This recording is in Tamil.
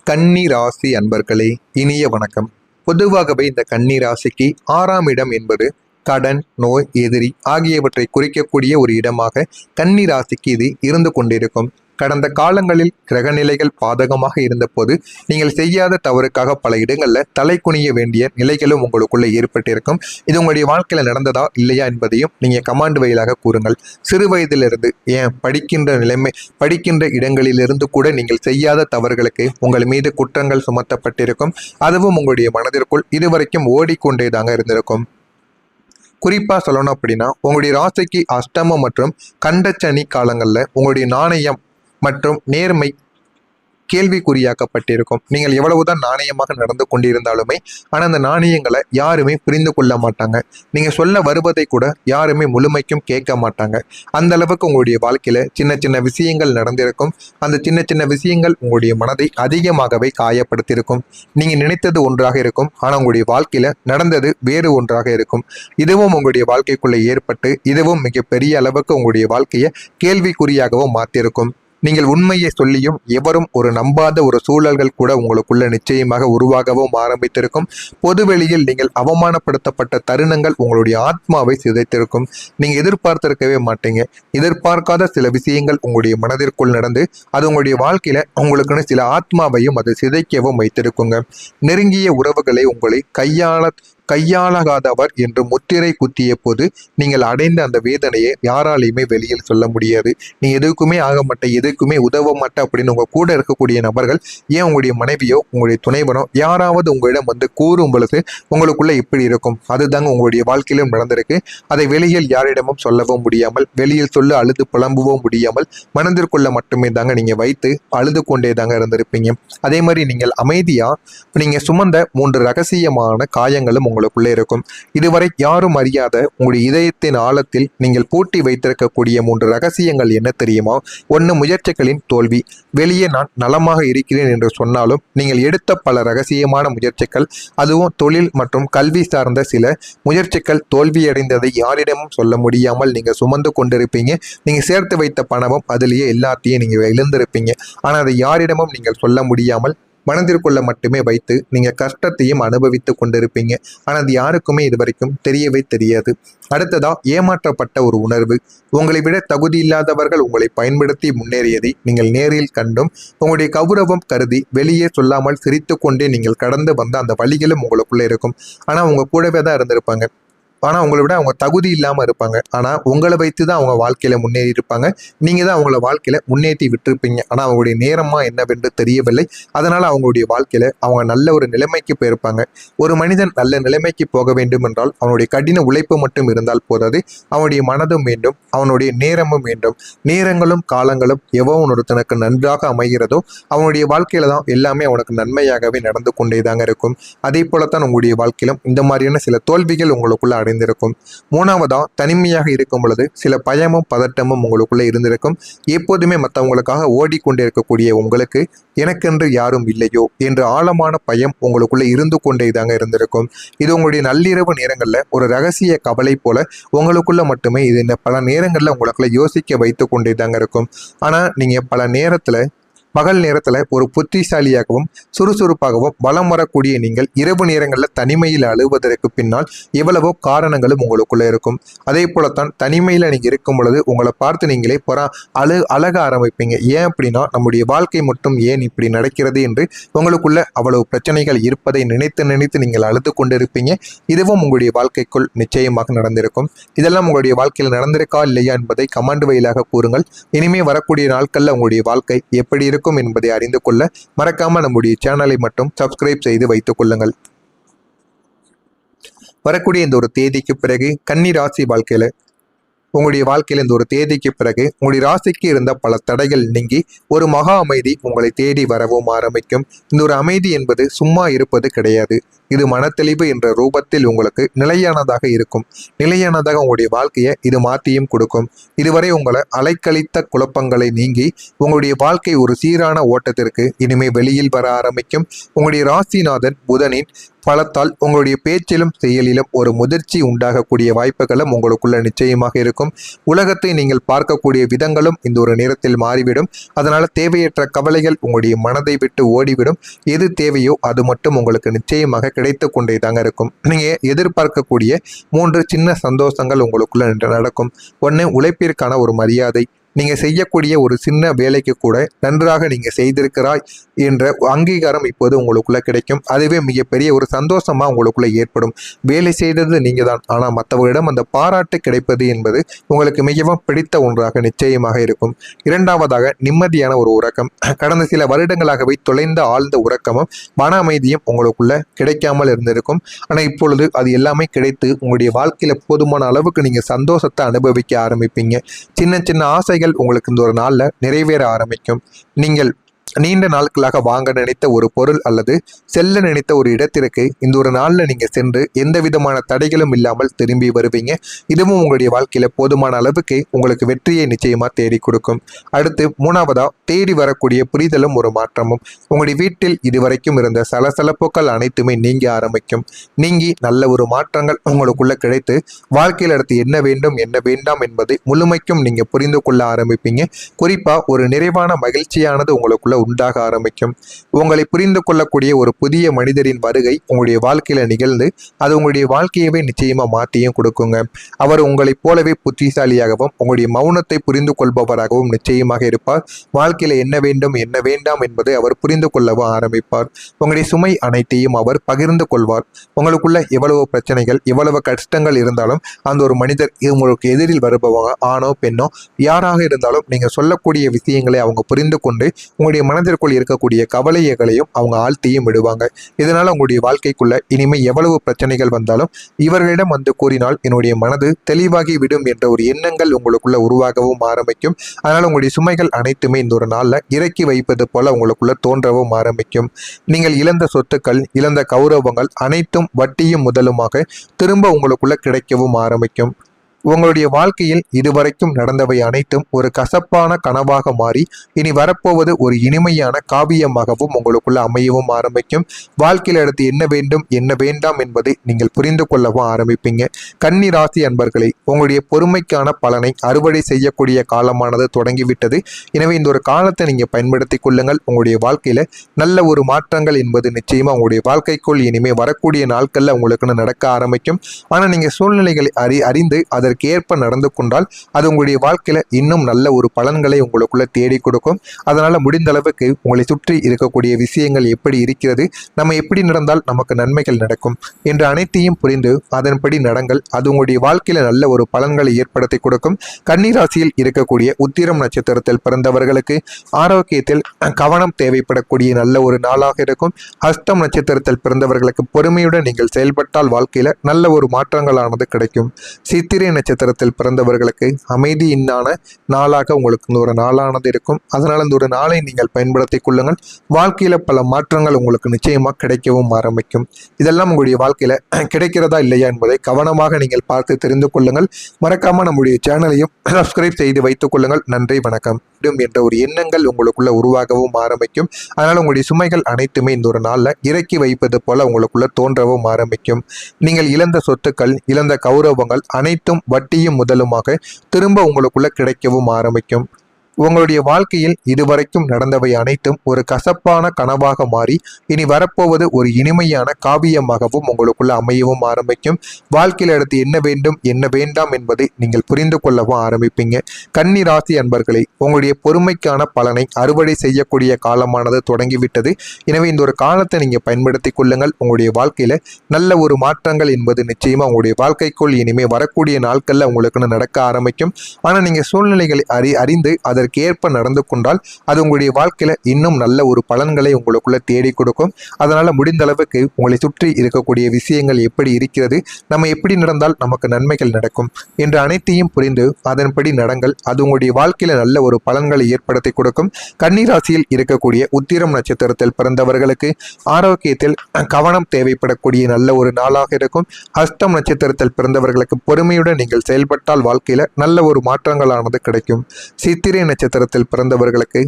கன்னி ராசி அன்பர்களே, இனிய வணக்கம். பொதுவாகவே இந்த கன்னி ராசிக்கு 6ஆம் இடம் என்பது கடன், நோய், எதிரி ஆகியவற்றை குறிக்கக்கூடிய ஒரு இடமாக கன்னி ராசிக்கு இது இருந்து கொண்டிருக்கும். கடந்த காலங்களில் கிரகநிலைகள் பாதகமாக இருந்தபோது நீங்கள் செய்யாத தவறுக்காக பல இடங்கள்ல தலை குனிய வேண்டிய நிலைகளும் உங்களுக்குள்ள ஏற்பட்டிருக்கும். இது உங்களுடைய வாழ்க்கையில நடந்ததா இல்லையா என்பதையும் நீங்க கமாண்ட் வழியாக கூறுங்கள். சிறு வயதிலிருந்து ஏன் படிக்கின்ற இடங்களிலிருந்து கூட நீங்கள் செய்யாத தவறுகளுக்கு உங்கள் மீது குற்றங்கள் சுமத்தப்பட்டிருக்கும். அதுவும் உங்களுடைய மனதிற்குள் இதுவரைக்கும் ஓடிக்கொண்டேதாங்க இருந்திருக்கும். குறிப்பா சொல்லணும் அப்படின்னா, உங்களுடைய ராசிக்கு அஷ்டமம் மற்றும் கண்டச்சனி காலங்கள்ல உங்களுடைய நாணயம் மற்றும் நேர்மை கேள்விக்குறியாக்கப்பட்டிருக்கும். நீங்கள் எவ்வளவுதான் நாணயமாக நடந்து கொண்டிருந்தாலுமே ஆனால் அந்த நாணயங்களை யாருமே புரிந்து கொள்ள மாட்டாங்க. நீங்க சொல்ல வருவதை கூட யாருமே முழுமைக்கும் கேட்க மாட்டாங்க. அந்த அளவுக்கு உங்களுடைய வாழ்க்கையில சின்ன சின்ன விஷயங்கள் நடந்திருக்கும். அந்த சின்ன சின்ன விஷயங்கள் உங்களுடைய மனதை அதிகமாகவே காயப்படுத்தியிருக்கும். நீங்க நினைத்தது ஒன்றாக இருக்கும், ஆனா உங்களுடைய வாழ்க்கையில நடந்தது வேறு ஒன்றாக இருக்கும். இதுவும் உங்களுடைய வாழ்க்கைக்குள்ள ஏற்பட்டு இதுவும் மிகப்பெரிய அளவுக்கு உங்களுடைய வாழ்க்கையை கேள்விக்குறியாகவும் மாற்றிருக்கும். நீங்கள் உண்மையை சொல்லியும் எவரும் ஒரு நம்பாத ஒரு சூழல்கள் கூட உங்களுக்குள்ள நிச்சயமாக உருவாகவும் ஆரம்பித்திருக்கும். பொதுவெளியில் நீங்கள் அவமானப்படுத்தப்பட்ட தருணங்கள் உங்களுடைய ஆத்மாவை சிதைத்திருக்கும். நீங்க எதிர்பார்த்திருக்கவே மாட்டீங்க. எதிர்பார்க்காத சில விஷயங்கள் உங்களுடைய மனதிற்குள் நடந்து அது உங்களுடைய வாழ்க்கையில உங்களுக்குன்னு சில ஆத்மாவையும் அது சிதைக்கவும் வைத்திருக்குங்க. நெருங்கிய உறவுகளை உங்களை கையாளாகாதவர் என்று முத்திரை குத்திய போது நீங்கள் அடைந்த அந்த வேதனையை யாராலையுமே வெளியில் சொல்ல முடியாது. நீ எதுக்குமே ஆக மாட்டேன், எதுக்குமே உதவ மாட்டேன் அப்படின்னு உங்க கூட இருக்கக்கூடிய நபர்கள், ஏன் உங்களுடைய மனைவியோ உங்களுடைய துணைவனோ யாராவது உங்களிடம் வந்து கூறும் பொழுது உங்களுக்குள்ள இப்படி இருக்கும். அதுதாங்க உங்களுடைய வாழ்க்கையிலும் நடந்திருக்கு. அதை வெளியில் யாரிடமும் சொல்லவும் முடியாமல், வெளியில் சொல்ல அழுது புலம்பவும் முடியாமல், மனதிற்குள்ள மட்டுமே தாங்க நீங்க வைத்து அழுது கொண்டே தாங்க இருந்திருப்பீங்க. அதே மாதிரி நீங்கள் அமைதியா நீங்க சுமந்த 3 ரகசியமான காயங்களும் உங்களுக்குள்ளே இருக்கும். இதுவரை யாரும் அறியாத உங்களுடைய இதயத்தின் ஆழத்தில் நீங்கள் பூட்டி வைத்திருக்கக்கூடிய 3 ரகசியங்கள் என்ன தெரியுமா? 1, முயற்சிகளின் தோல்வி. வெளியே நான் நலமாக இருக்கிறேன் என்று சொன்னாலும் நீங்கள் எடுத்த பல ரகசியமான முயற்சிகள், அதுவும் தொழில் மற்றும் கல்வி சார்ந்த சில முயற்சிகள் தோல்வியடைந்ததை யாரிடமும் சொல்ல முடியாமல் நீங்க சுமந்து கொண்டிருப்பீங்க. நீங்க சேர்த்து வைத்த பணமும் அதிலேயே எல்லாத்தையும் நீங்க இழந்திருப்பீங்க. ஆனா அதை யாரிடமும் நீங்கள் சொல்ல முடியாமல் மனதிற்குள்ள மட்டுமே வைத்து நீங்க கஷ்டத்தையும் அனுபவித்து கொண்டிருப்பீங்க. ஆனால் அது யாருக்குமே இது வரைக்கும் தெரியவே தெரியாது. அடுத்ததா ஏமாற்றப்பட்ட ஒரு உணர்வு. உங்களை விட தகுதி இல்லாதவர்கள் உங்களை பயன்படுத்தி முன்னேறியதை நீங்கள் நேரில் கண்டும் உங்களுடைய கௌரவம் கருதி வெளியே சொல்லாமல் சிரித்து கொண்டே நீங்கள் கடந்து வந்த அந்த வழிகளும் உங்களுக்குள்ள இருக்கும். ஆனா உங்க கூடவே தான் இருந்திருப்பாங்க. ஆனால் உங்களை விட அவங்க தகுதி இல்லாமல் இருப்பாங்க. ஆனால் உங்களை வைத்து தான் அவங்க வாழ்க்கையில் முன்னேறி இருப்பாங்க. நீங்கள் தான் அவங்கள வாழ்க்கையில் முன்னேற்றி விட்டுருப்பீங்க. ஆனால் அவங்களுடைய நேரமா என்னவென்று தெரியவில்லை. அதனால் அவங்களுடைய வாழ்க்கையில் அவங்க நல்ல ஒரு நிலைமைக்கு போயிருப்பாங்க. ஒரு மனிதன் நல்ல நிலைமைக்கு போக வேண்டும் என்றால் அவனுடைய கடின உழைப்பு மட்டும் இருந்தால் போதாது. அவனுடைய மனதும் வேண்டும், அவனுடைய நேரமும் வேண்டும். நேரங்களும் காலங்களும் எவன் ஒருத்தனுக்கு நன்றாக அமைகிறதோ அவனுடைய வாழ்க்கையில தான் எல்லாமே அவனுக்கு நன்மையாகவே நடந்து கொண்டே தாங்க இருக்கும். அதே போலத்தான் உங்களுடைய வாழ்க்கையிலும் இந்த மாதிரியான சில தோல்விகள் உங்களுக்குள்ள இருந்திருக்கும். 3வதா தனிமையாக இருக்கும் பொழுது சில பயமும் பதட்டமும் உங்களுக்குள்ள இருந்திருக்கும். எப்போதுமே மற்றவங்களுக்காக ஓடிக்கொண்டே இருக்கக்கூடிய உங்களுக்கு எனக்கென்று யாரும் இல்லையோ என்ற ஆழமான பயம் உங்களுக்குள்ள இருந்து கொண்டே தாங்க இருந்திருக்கும். இது உங்களுடைய நள்ளிரவு நேரங்கள்ல ஒரு ரகசிய கவலை போல உங்களுக்குள்ள மட்டுமே இது பல நேரங்கள்ல உங்களுக்குள்ள யோசிக்க வைத்து கொண்டே தாங்க இருக்கும். ஆனா நீங்க பல நேரத்துல பகல் நேரத்துல ஒரு புத்திசாலியாகவும் சுறுசுறுப்பாகவும் வலம் வரக்கூடிய நீங்கள் இரவு நேரங்களில் தனிமையில் அழுவதற்கு பின்னால் எவ்வளவோ காரணங்களும் உங்களுக்குள்ள இருக்கும். அதே போலத்தான் தனிமையில நீங்க இருக்கும் பொழுது உங்களை பார்த்து நீங்களே அழக ஆரம்பிப்பீங்க. ஏன் அப்படின்னா நம்முடைய வாழ்க்கை மட்டும் ஏன் இப்படி நடக்கிறது என்று உங்களுக்குள்ள அவ்வளவு பிரச்சனைகள் இருப்பதை நினைத்து நினைத்து நீங்கள் அழுது கொண்டிருப்பீங்க. இதுவும் உங்களுடைய வாழ்க்கைக்குள் நிச்சயமாக நடந்திருக்கும். இதெல்லாம் உங்களுடைய வாழ்க்கையில் நடந்திருக்கா இல்லையா என்பதை கமெண்ட் வழியாக கூறுங்கள். இனிமே வரக்கூடிய நாட்கள்ல உங்களுடைய வாழ்க்கை எப்படி இருக்கும் என்பதை அறிந்து கொள்ள மறக்காம நம்முடைய சேனலை மட்டும் சப்ஸ்கிரைப் செய்து வைத்துக் கொள்ளுங்கள். வரக்கூடிய இந்த ஒரு தேதிக்கு பிறகு கன்னி ராசி வாழ்க்கையில உங்களுடைய வாழ்க்கையில் இந்த ஒரு தேதிக்கு பிறகு உங்களுடைய ராசிக்கு இருந்த பல தடைகள் நீங்கி ஒரு மகா அமைதி உங்களை தேடி வரவும் ஆரம்பிக்கும். இந்த ஒரு அமைதி என்பது சும்மா இருப்பது கிடையாது. இது மனத்தெளிவு என்ற ரூபத்தில் உங்களுக்கு நிலையானதாக இருக்கும். நிலையானதாக உங்களுடைய வாழ்க்கையை இது மாற்றியும் கொடுக்கும். இதுவரை உங்களை அலைக்கழித்த குழப்பங்களை நீங்கி உங்களுடைய வாழ்க்கை ஒரு சீரான ஓட்டத்திற்கு இனிமே வெளியில் வர ஆரம்பிக்கும். உங்களுடைய ராசிநாதன் புதனின் பலத்தால் உங்களுடைய பேச்சிலும் செயலிலும் ஒரு முதிர்ச்சி உண்டாகக்கூடிய வாய்ப்புகளும் உங்களுக்குள்ள நிச்சயமாக இருக்கும். உலகத்தை நீங்கள் பார்க்கக்கூடிய விதங்களும் இந்த ஒரு நேரத்தில் மாறிவிடும். அதனால தேவையற்ற கவலைகள் உங்களுடைய மனதை விட்டு ஓடிவிடும். எது தேவையோ அது மட்டும் உங்களுக்கு நிச்சயமாக கிடைத்து கொண்டே தாங்க இருக்கும். நீங்க எதிர்பார்க்கக்கூடிய 3 சின்ன சந்தோஷங்கள் உங்களுக்குள்ள நடக்கும். 1, உழைப்பிற்கான ஒரு மரியாதை. நீங்கள் செய்யக்கூடிய ஒரு சின்ன வேலைக்கு கூட நன்றாக நீங்கள் செய்திருக்கிறாய் என்ற அங்கீகாரம் இப்போது உங்களுக்குள்ள கிடைக்கும். அதுவே மிகப்பெரிய ஒரு சந்தோஷமா உங்களுக்குள்ள ஏற்படும். வேலை செய்தது நீங்கள் தான், ஆனால் மற்றவர்களிடம் அந்த பாராட்டு கிடைப்பது என்பது உங்களுக்கு மிகவும் பிடித்த ஒன்றாக நிச்சயமாக இருக்கும். 2வதாக நிம்மதியான ஒரு உறக்கம். கடந்த சில வருடங்களாகவே தொலைந்த ஆழ்ந்த உறக்கமும் மன அமைதியும் உங்களுக்குள்ள கிடைக்காமல் இருந்திருக்கும். ஆனால் இப்பொழுது அது எல்லாமே கிடைத்து உங்களுடைய வாழ்க்கையில போதுமான அளவுக்கு நீங்கள் சந்தோஷத்தை அனுபவிக்க ஆரம்பிப்பீங்க. சின்ன சின்ன ஆசைகள் உங்களுக்கு இந்த ஒரு நாள்ல நிறைவேற ஆரம்பிக்கும். நீங்கள் நீண்ட நாட்களாக வாங்க நினைத்த ஒரு பொருள் அல்லது செல்ல நினைத்த ஒரு இடத்திற்கு இந்த ஒரு நாளில் நீங்கள் சென்று எந்த விதமான தடைகளும் இல்லாமல் திரும்பி வருவீங்க. இதுவும் உங்களுடைய வாழ்க்கையில போதுமான அளவுக்கு உங்களுக்கு வெற்றியை நிச்சயமா தேடி கொடுக்கும். அடுத்து 3வதா தேடி வரக்கூடிய புரிதலும் ஒரு மாற்றமும். உங்களுடைய வீட்டில் இதுவரைக்கும் இருந்த சலசலப்புகள் அனைத்துமே நீங்க ஆரம்பிக்கும். நீங்கி நல்ல ஒரு மாற்றங்கள் உங்களுக்குள்ள கிடைத்து வாழ்க்கையில் அடுத்து என்ன வேண்டும் என்ன வேண்டாம் என்பதை முழுமைக்கும் நீங்க புரிந்து கொள்ள ஆரம்பிப்பீங்க. குறிப்பா ஒரு நிறைவான மகிழ்ச்சியானது உங்களுக்குள்ள உண்டாக ஆரம்பிக்கும். உங்களை புரிந்து கொள்ளக்கூடிய ஒரு புதிய மனிதரின் வருகை உங்களுடைய வாழ்க்கையில நிகழ்ந்து அது உங்களுடைய வாழ்க்கையவே நிச்சயமா மாற்றியும் கொடுக்குங்க. அவர் உங்களைப் போலவே புத்திசாலியாகவும் உங்களுடைய மௌனத்தை புரிந்து கொள்பவராகவும் நிச்சயமாக இருப்பார். வாழ்க்கையில என்ன வேண்டும் என்ன வேண்டாம் என்பதை அவர் புரிந்து கொள்ளவும் ஆரம்பிப்பார். உங்களுடைய சுமை அனைத்தையும் அவர் பகிர்ந்து கொள்வார். உங்களுக்குள்ள எவ்வளவு பிரச்சனைகள் எவ்வளவு கஷ்டங்கள் இருந்தாலும் அந்த ஒரு மனிதர் உங்களுக்கு எதிரில் வருபவங்க ஆணோ பெண்ணோ யாராக இருந்தாலும் நீங்க சொல்லக்கூடிய விஷயங்களை அவங்க புரிந்து கொண்டு உங்களுடைய மனதிற்குள் இருக்கக்கூடிய கவலைகளையும் அவங்க ஆழ்த்தியும் விடுவாங்க. இதனால உங்களுடைய வாழ்க்கைக்குள்ள இனிமே எவ்வளவு பிரச்சனைகள் வந்தாலும் இவர்களிடம் வந்து கூறினால் என்னுடைய மனது தெளிவாகி விடும் என்ற ஒரு எண்ணங்கள் உங்களுக்குள்ள உருவாகவும் ஆரம்பிக்கும். அதனால உங்களுடைய சுமைகள் அனைத்துமே இந்த ஒரு நாள்ல இறக்கி வைப்பது போல உங்களுக்குள்ள தோன்றவும் ஆரம்பிக்கும். நீங்கள் இழந்த சொத்துக்கள் இழந்த கௌரவங்கள் அனைத்தும் வட்டியும் முதலுமாக திரும்ப உங்களுக்குள்ள கிடைக்கவும் ஆரம்பிக்கும். உங்களுடைய வாழ்க்கையில் இதுவரைக்கும் நடந்தவை அனைத்தும் ஒரு கசப்பான கனவாக மாறி இனி வரப்போவது ஒரு இனிமையான காவியமாகவும் உங்களுக்குள்ள அமையவும் ஆரம்பிக்கும். வாழ்க்கையில் அடுத்து என்ன வேண்டும் என்ன வேண்டாம் என்பதை நீங்கள் புரிந்து கொள்ளவும் ஆரம்பிப்பீங்க. கன்னி ராசி அன்பர்களை, உங்களுடைய பொறுமைக்கான பலனை அறுவடை செய்யக்கூடிய காலமானது தொடங்கிவிட்டது. எனவே இந்த ஒரு காலத்தை நீங்க பயன்படுத்தி கொள்ளுங்கள். உங்களுடைய வாழ்க்கையில நல்ல ஒரு மாற்றங்கள் என்பது நிச்சயமா உங்களுடைய வாழ்க்கைக்குள் இனிமே வரக்கூடிய நாட்கள்ல உங்களுக்கு நடக்க ஆரம்பிக்கும். ஆனா நீங்க சூழ்நிலைகளை அறிந்து அதற்கு ஏற்ப நடந்து கொண்டால் அது உங்களுடைய வாழ்க்கையில இன்னும் நல்ல ஒரு பலன்களை உங்களுக்குள்ள தேடி கொடுக்கும். அதனால முடிந்த அளவுக்கு உங்களை சுற்றி இருக்கக்கூடிய விஷயங்கள் எப்படி இருக்கிறது, நம்ம எப்படி நடந்தால் நமக்கு நன்மைகள் நடக்கும் என்று அனைத்தையும் புரிந்து அதன்படி நடங்கள். அது உங்களுடைய வாழ்க்கையில நல்ல ஒரு பலன்களை ஏற்படுத்தி கொடுக்கும். கன்னிராசியில் இருக்கக்கூடிய உத்திரம் நட்சத்திரத்தில் பிறந்தவர்களுக்கு ஆரோக்கியத்தில் கவனம் தேவைப்படக்கூடிய நல்ல ஒரு நாளாக இருக்கும். ஹஸ்தம் நட்சத்திரத்தில் பிறந்தவர்களுக்கு பொறுமையுடன் நீங்கள் செயல்பட்டால் வாழ்க்கையில நல்ல ஒரு மாற்றங்களானது கிடைக்கும். சித்திரை நட்சத்திரத்தில் பிறந்தவர்களுக்கு அமைதியினான நாளாக உங்களுக்கு ஒரு நாளானது இருக்கும். அதனால இந்த ஒரு நாளை நீங்கள் பயன்படுத்தி கொள்ளுங்கள். வாழ்க்கையில பல மாற்றங்கள் உங்களுக்கு நிச்சயமா கிடைக்கவும் ஆரம்பிக்கும். இதெல்லாம் உங்களுடைய வாழ்க்கையில கிடைக்கிறதா இல்லையா என்பதை கவனமாக நீங்கள் பார்த்து தெரிந்து கொள்ளுங்கள். மறக்காம நம்முடைய சேனலையும் சப்ஸ்கிரைப் செய்து வைத்துக் கொள்ளுங்கள். நன்றி, வணக்கம் என்ற ஒரு எண்ணங்கள் உங்களுக்குள்ள உருவாகவும் ஆரம்பிக்கும். அதனால உங்களுடைய சுமைகள் அனைத்துமே இந்த ஒரு நாள்ல இறக்கி வைப்பது போல உங்களுக்குள்ள தோன்றவும் ஆரம்பிக்கும். நீங்கள் இழந்த சொத்துக்கள் இழந்த கௌரவங்கள் அனைத்தும் வட்டியும் முதலுமாக திரும்ப உங்களுக்குள்ள கிடைக்கவும் ஆரம்பிக்கும். உங்களுடைய வாழ்க்கையில் இதுவரைக்கும் நடந்தவை அனைத்தும் ஒரு கசப்பான கனவாக மாறி இனி வரப்போவது ஒரு இனிமையான காவியமாகவும் உங்களுக்குள்ள அமையவும் ஆரம்பிக்கும். வாழ்க்கையில் அடுத்து என்ன வேண்டும் என்ன வேண்டாம் என்பதை நீங்கள் புரிந்து கொள்ளவும் ஆரம்பிப்பீங்க. கன்னி ராசி அன்பர்களே, உங்களுடைய பொறுமைக்கான பலனை அறுவடை செய்யக்கூடிய காலமானது தொடங்கிவிட்டது. எனவே இந்த ஒரு காலத்தை நீங்க பயன்படுத்தி கொள்ளுங்கள். உங்களுடைய வாழ்க்கையில நல்ல ஒரு மாற்றங்கள் என்பது நிச்சயமா உங்களுடைய வாழ்க்கைக்குள் இனிமே வரக்கூடிய நாட்கள்ல உங்களுக்கு நடக்க ஆரம்பிக்கும். ஆனா நீங்க சூழ்நிலைகளை அறிந்து அதற்கு ஏற்ப நடந்து கொண்டால் அது உங்களுடைய வாழ்க்கையில இன்னும் நல்ல ஒரு பலன்களை உங்களுக்குள்ள தேடி கொடுக்கும். அதனால முடிந்த அளவுக்கு உங்களை சுற்றி இருக்கக்கூடிய விஷயங்கள் எப்படி இருக்கிறது, நம்ம எப்படி நடந்தால் நமக்கு நன்மைகள் நடக்கும் என்று அனைத்தையும் புரிந்து அதன்படி நடங்கள். அது உங்களுடைய வாழ்க்கையில நல்ல ஒரு பலன்களை ஏற்படுத்தி கொடுக்கும். கன்னிராசியில் இருக்கக்கூடிய உத்திரம் நட்சத்திரத்தில் பிறந்தவர்களுக்கு ஆரோக்கியத்தில் கவனம் தேவைப்படக்கூடிய நல்ல ஒரு நாளாக இருக்கும். ஹஸ்தம் நட்சத்திரத்தில் பிறந்தவர்களுக்கு பொறுமையுடன் நீங்கள் செயல்பட்டால் வாழ்க்கையில நல்ல ஒரு மாற்றங்களானது கிடைக்கும். சித்திரை நட்சத்திரத்தில் பிறந்தவர்களுக்கு